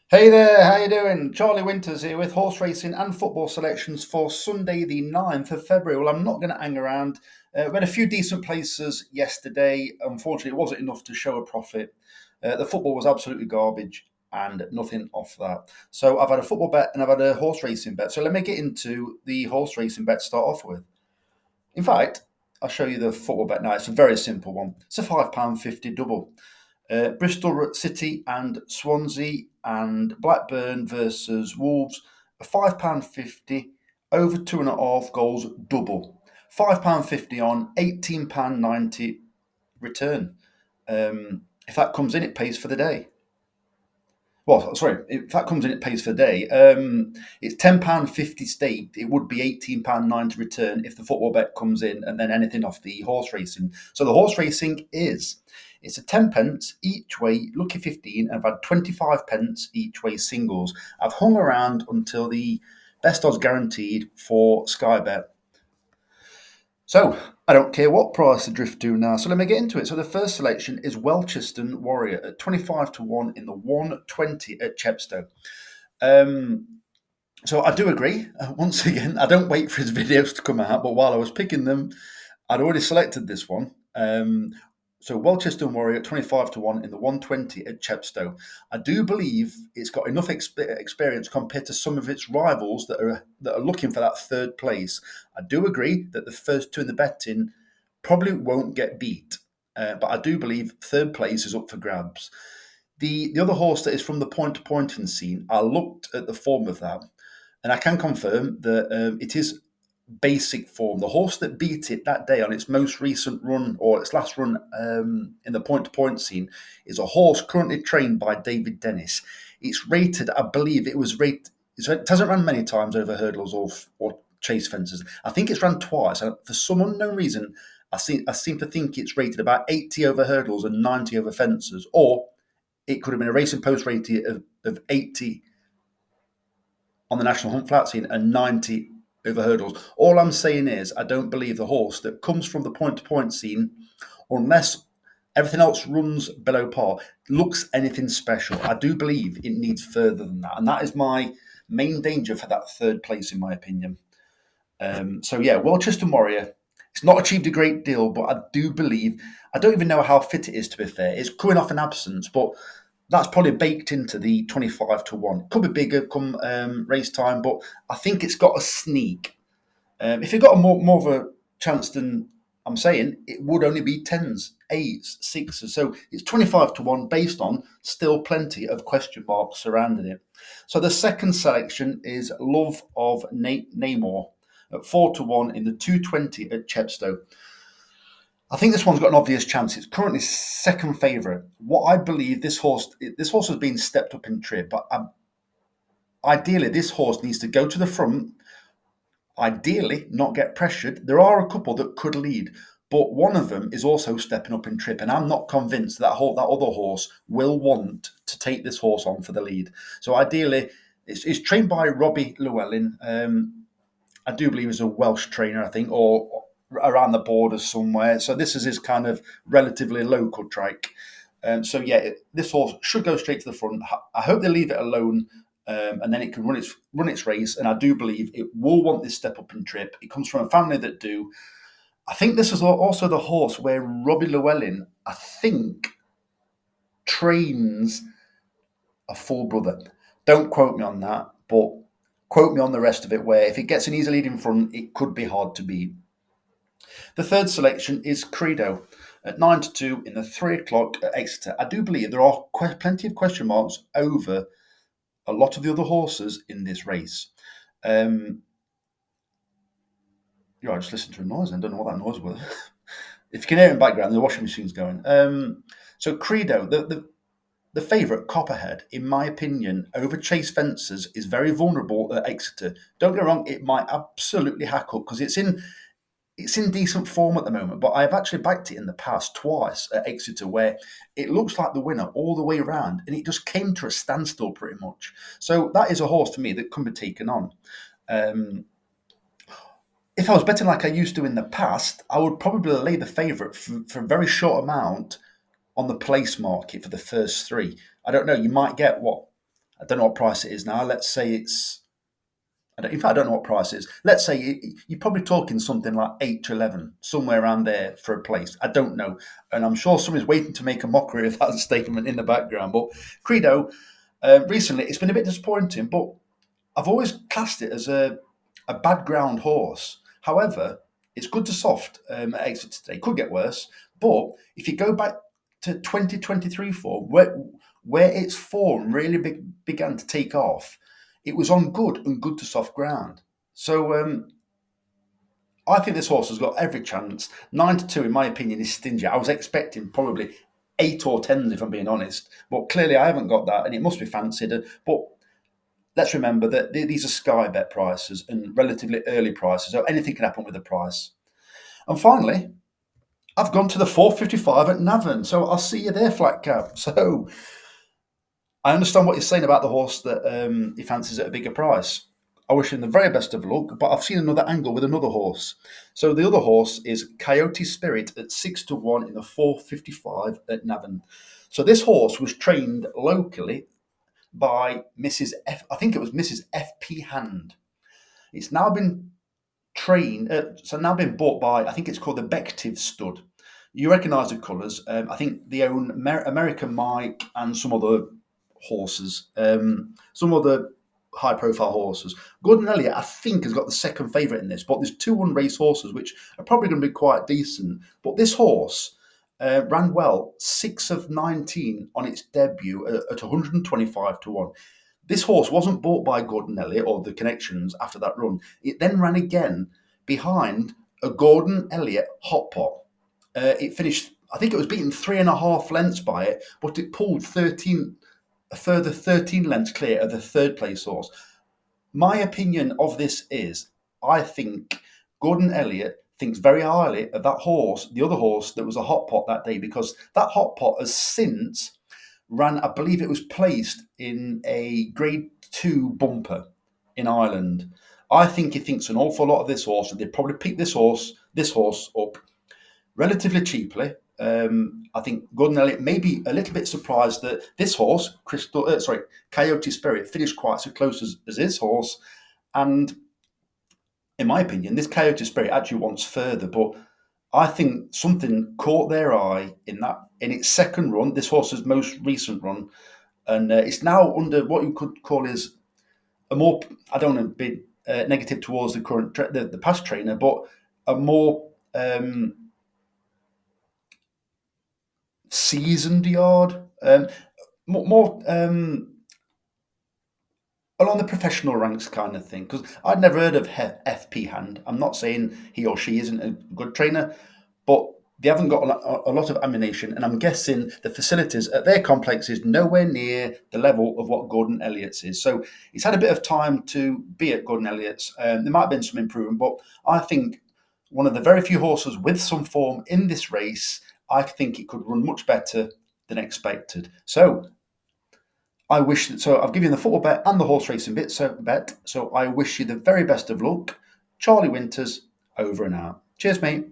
Hey there, how you doing? Charlie Winters here with horse racing and football selections for Sunday the 9th of February. Well, I'm not going to hang around. We had a few decent places yesterday. Unfortunately, it wasn't enough to show a profit. The football was absolutely garbage and nothing off that. So I've had a football bet and I've had a horse racing bet. So let me get into the horse racing bet to start off with. In fact, I'll show you the football bet now. It's a very simple one. It's a £5.50 double. Bristol City and Swansea and Blackburn versus Wolves. A £5.50 over 2.5 goals double. £5.50 on, £18.90 return. If that comes in, it pays for the day. Well, sorry, if that comes in, it pays for the day. It's £10.50 staked. It would be £18.90 return if the football bet comes in, and then anything off the horse racing. So the horse racing it's a 10 pence each way, lucky 15, and I've had 25 pence each way singles. I've hung around until the best odds guaranteed for Sky Bet. So I don't care what price the drift to now. So let me get into it. So the first selection is Welcheston Warrior at 25 to 1 in the 120 at Chepstow. Um, so I do agree. Once again, I don't wait for his videos to come out, but while I was picking them, I'd already selected this one. So Welcheston Warrior 25 to 1 in the 120 at Chepstow. I do believe it's got enough experience compared to some of its rivals that are looking for that third place. I do agree that the first two in the betting probably won't get beat, but I do believe third place is up for grabs. The other horse that is from the point-to-pointing scene, I looked at the form of that, and I can confirm that it is basic form. The horse that beat it that day on its most recent run or its last run in the point-to-point scene is a horse currently trained by David Dennis. It's rated, I believe it was rated, it hasn't run many times over hurdles or chase fences. I think it's run twice. And for some unknown reason, I seem to think it's rated about 80 over hurdles and 90 over fences, or it could have been a racing post rating of 80 on the National Hunt Flat scene and 90 over hurdles. All I'm saying is, I don't believe the horse that comes from the point-to-point scene, unless everything else runs below par, looks anything special. I do believe it needs further than that, and that is my main danger for that third place, in my opinion. So yeah, Welcheston Warrior. It's not achieved a great deal, but I do believe. I don't even know how fit it is. To be fair, it's coming off an absence, but that's probably baked into the 25 to 1. Could be bigger come race time, but I think it's got a sneak. If it got a more of a chance than I'm saying, it would only be tens, eights, sixes. So it's 25 to 1 based on still plenty of question marks surrounding it. So the second selection is Love of Neymore at 4 to 1 in the 220 at Chepstow. I think this one's got an obvious chance. It's currently second favourite. What I believe this horse has been stepped up in trip, but ideally this horse needs to go to the front. Ideally, not get pressured. There are a couple that could lead, but one of them is also stepping up in trip, and I'm not convinced that other horse will want to take this horse on for the lead. So ideally, it's trained by Robbie Llewellyn. I do believe he's a Welsh trainer, I think, or around the borders somewhere. So this is his kind of relatively local track. So yeah, this horse should go straight to the front. I hope they leave it alone, and then it can run its race. And I do believe it will want this step up in trip. It comes from a family that do. I think this is also the horse where Robbie Llewellyn, I think, trains a full brother. Don't quote me on that, but quote me on the rest of it, where if it gets an easy lead in front, it could be hard to beat. The third selection is Credo at 9 to 2 in the 3 o'clock at Exeter. I do believe there are plenty of question marks over a lot of the other horses in this race. I just listened to a noise and I don't know what that noise was. If you can hear it in the background, the washing machine's going. So Credo, the favourite, Copperhead, in my opinion, over Chase Fences is very vulnerable at Exeter. Don't get me wrong, it might absolutely hack up because it's in decent form at the moment, but I've actually backed it in the past twice at Exeter where it looks like the winner all the way around and it just came to a standstill pretty much. So that is a horse for me that can be taken on. If I was betting like I used to in the past, I would probably lay the favourite for a very short amount on the place market for the first three. I don't know, you might get I don't know what price it is now. Let's say it's. In fact, I don't know what price it is. Let's say you're probably talking something like 8 to 11, somewhere around there for a place. I don't know, and I'm sure somebody's waiting to make a mockery of that statement in the background. But Credo, recently, it's been a bit disappointing, but I've always classed it as a bad ground horse. However, it's good to soft at exit today. Could get worse, but if you go back to 2023 form, where its form really began to take off, it was on good and good to soft ground. So I think this horse has got every chance. 9 to 2, in my opinion, is stingy. I was expecting probably 8 or 10, if I'm being honest, but clearly I haven't got that, and it must be fancied. But let's remember that these are Sky Bet prices and relatively early prices, so anything can happen with the price. And finally, I've gone to the 455 at Navan, so I'll see you there, Flat Cap. So I understand what you're saying about the horse that he fancies at a bigger price. I wish him the very best of luck, but I've seen another angle with another horse. So the other horse is Coyote Spirit at 6 to 1 in the 455 at Navan. So this horse was trained locally by Mrs. F. I think it was Mrs. F.P. Hand. It's now been now been bought by, I think it's called the Bective Stud. You recognise the colours. I think they own American Mike and some other horses, some other high-profile horses. Gordon Elliott, I think, has got the second favourite in this, but there's two unraced horses which are probably going to be quite decent. But this horse ran well, 6 of 19 on its debut at 125 to 1. This horse wasn't bought by Gordon Elliott or the connections after that run. It then ran again behind a Gordon Elliott hot pot. It finished, I think it was beaten 3.5 lengths by it, but it pulled a further 13 lengths clear of the third place horse. My opinion of this is, I think Gordon Elliott thinks very highly of that horse, the other horse that was a hot pot that day, because that hot pot has since ran, I believe it was placed in a grade 2 bumper in Ireland. I think he thinks an awful lot of this horse, and they probably picked this horse up relatively cheaply. I think Gordon Elliott may be a little bit surprised that this horse, Coyote Spirit, finished quite so close as his horse. And in my opinion, this Coyote Spirit actually wants further, but I think something caught their eye in its second run, this horse's most recent run, and it's now under what you could call is a more, I don't want to be negative towards the current the past trainer, but a more seasoned yard, more along the professional ranks kind of thing. Because I'd never heard of FP Hand. I'm not saying he or she isn't a good trainer, but they haven't got a lot of ammunition, and I'm guessing the facilities at their complex is nowhere near the level of what Gordon Elliott's is. So he's had a bit of time to be at Gordon Elliott's. There might have been some improvement, but I think one of the very few horses with some form in this race, I think it could run much better than expected. So I've given you the football bet and the horse racing bet. So I wish you the very best of luck. Charlie Winters, over and out. Cheers, mate.